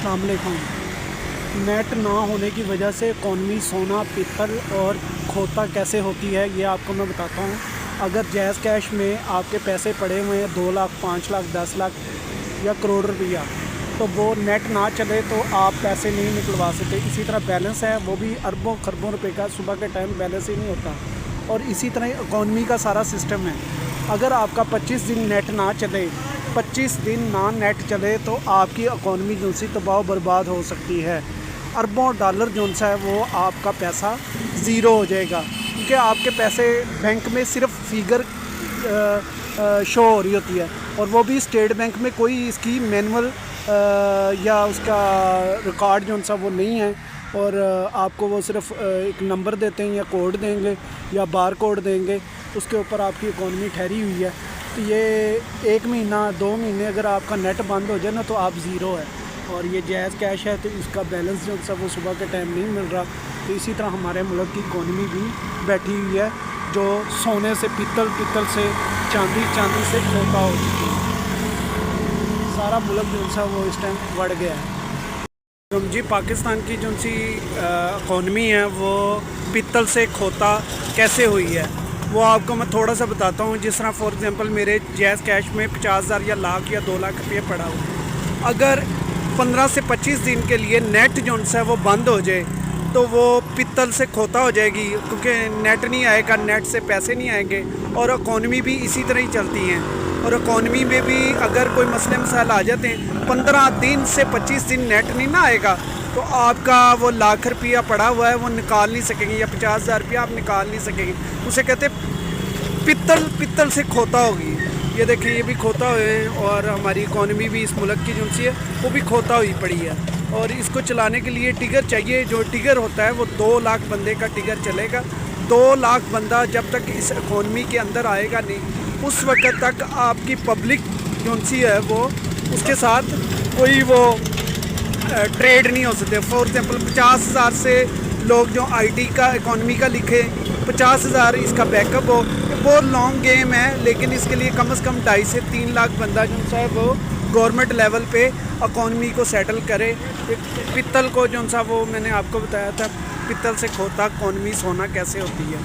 अस्सलाम वालेकुम। नेट ना होने की वजह से इकॉनमी सोना पत्थर और खोता कैसे होती है ये आपको मैं बताता हूँ। अगर जैज़ कैश में आपके पैसे पड़े हुए हैं 2 लाख 5 लाख 10 लाख या करोड़ रुपया, तो वो नेट ना चले तो आप पैसे नहीं निकलवा सकते। इसी तरह बैलेंस है वो भी अरबों खरबों रुपए का, सुबह के टाइम बैलेंस ही नहीं होता। और इसी तरह इकॉनमी का सारा सिस्टम है। अगर आपका 25 दिन नेट ना चले, 25 दिन ना नेट चले तो आपकी इकॉनमी जो सी तबाह बर्बाद हो सकती है। अरबों डॉलर जो सा है वो आपका पैसा ज़ीरो हो जाएगा, क्योंकि आपके पैसे बैंक में सिर्फ फिगर शो हो रही होती है, और वो भी स्टेट बैंक में कोई इसकी मैनुअल या उसका रिकॉर्ड जो सा वो नहीं है। और आपको वो सिर्फ एक नंबर देते हैं या कोड देंगे या बार कोड देंगे, उसके ऊपर आपकी इकॉनमी ठहरी हुई है। तो ये 1 महीना 2 महीने अगर आपका नेट बंद हो जाए ना तो आप ज़ीरो है। और ये जायज़ कैश है तो इसका बैलेंस जो सा वो सुबह के टाइम नहीं मिल रहा। तो इसी तरह हमारे मुल्क की इकॉनमी भी बैठी हुई है, जो सोने से पित्तल, पित्तल से चांदी, चांदी से खोता हो चुकी है। सारा मुल्क जो सा वो इस टाइम बढ़ गया है। जी पाकिस्तान की जो सी इकॉनमी है वो पित्तल से खोता कैसे हुई है वो आपको मैं थोड़ा सा बताता हूँ। जिस तरह फॉर एग्जांपल मेरे जैज़ कैश में 50,000 या लाख या 2 लाख रुपये पड़ा हुआ, अगर 15 से 25 दिन के लिए नेट जो है वो बंद हो जाए तो वो पित्तल से खोता हो जाएगी, क्योंकि नेट नहीं आएगा, नेट से पैसे नहीं आएंगे। और इकॉनमी भी इसी तरह ही चलती हैं। और इकॉनमी में भी अगर कोई मसले मसाइल आ जाते हैं, 15 दिन से 25 दिन नेट नहीं ना आएगा तो आपका वो लाख रुपया पड़ा हुआ है वो निकाल नहीं सकेंगे, या 50,000 रुपया आप निकाल नहीं सकेंगे। उसे कहते पित्तल, पित्तल से खोता होगी। ये देखिए ये भी खोता हुए हैं, और हमारी इकॉनमी भी इस मुल्क की जो सी है वो भी खोता हुई पड़ी है। और इसको चलाने के लिए टिगर चाहिए। जो टिगर होता है वो 2 लाख बंदे का टिगर चलेगा। 2 लाख बंदा जब तक इस इकॉनमी के अंदर आएगा नहीं, उस वक्त तक आपकी पब्लिक जो सी है वो उसके साथ कोई वो ट्रेड नहीं हो सकते। फॉर एग्जांपल 50,000 से लोग जो आईटी का इकॉनमी का लिखे, 50,000 इसका बैकअप हो, वो लॉन्ग गेम है। लेकिन इसके लिए कम से कम 2.5 से 3 लाख बंदा जो सा है वो गवर्नमेंट लेवल पे इकॉनमी को सेटल करे। पित्तल को जो सा वो मैंने आपको बताया था, पित्तल से खोता इकॉनमी सोना कैसे होती है।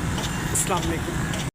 अस्सलाम वालेकुम।